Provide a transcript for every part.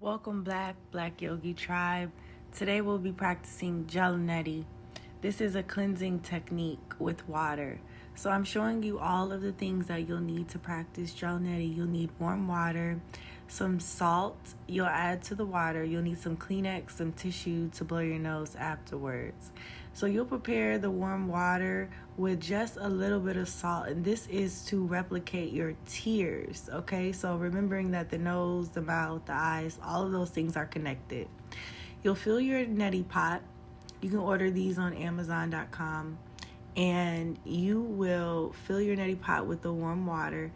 Welcome Black Yogi Tribe. Today we'll be practicing Jala Neti. This is a cleansing technique with water. So I'm showing you all of the things that you'll need to practice Jala Neti. You'll need warm water, some salt you'll add to the water. You'll need some Kleenex, some tissue to blow your nose afterwards. So you'll prepare the warm water with just a little bit of salt, and this is to replicate your tears, okay? So remembering that the nose, the mouth, the eyes, all of those things are connected. You'll fill your neti pot. You can order these on Amazon.com, and you will fill your neti pot with the warm water.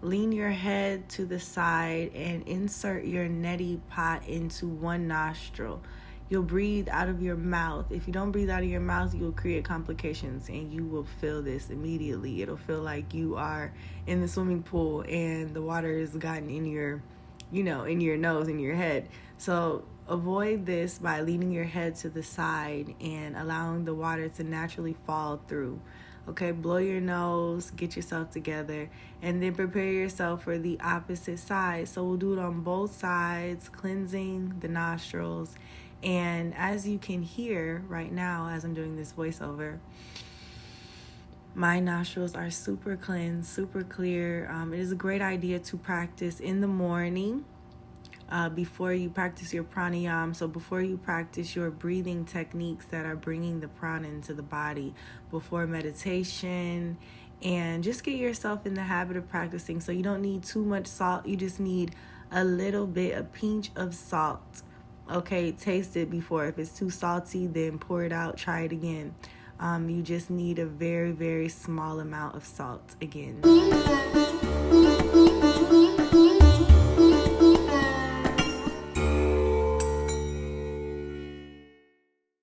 Lean your head to the side and insert your neti pot into one nostril. You'll breathe out of your mouth. If you don't breathe out of your mouth, you'll create complications, and you will feel this immediately. It'll feel like you are in the swimming pool and the water has gotten in your, in your nose, in your head. So avoid this by leaning your head to the side and allowing the water to naturally fall through. Okay, blow your nose, get yourself together, and then prepare yourself for the opposite side. So we'll do it on both sides, cleansing the nostrils. And as you can hear right now, as I'm doing this voiceover, my nostrils are super cleansed, super clear. It is a great idea to practice in the morning before you practice your pranayama. So before you practice your breathing techniques that are bringing the prana into the body, before meditation, and just get yourself in the habit of practicing. So you don't need too much salt. You just need a little bit, a pinch of salt. Okay, taste it before. If it's too salty, then pour it out, try it again. You just need a very, very small amount of salt again.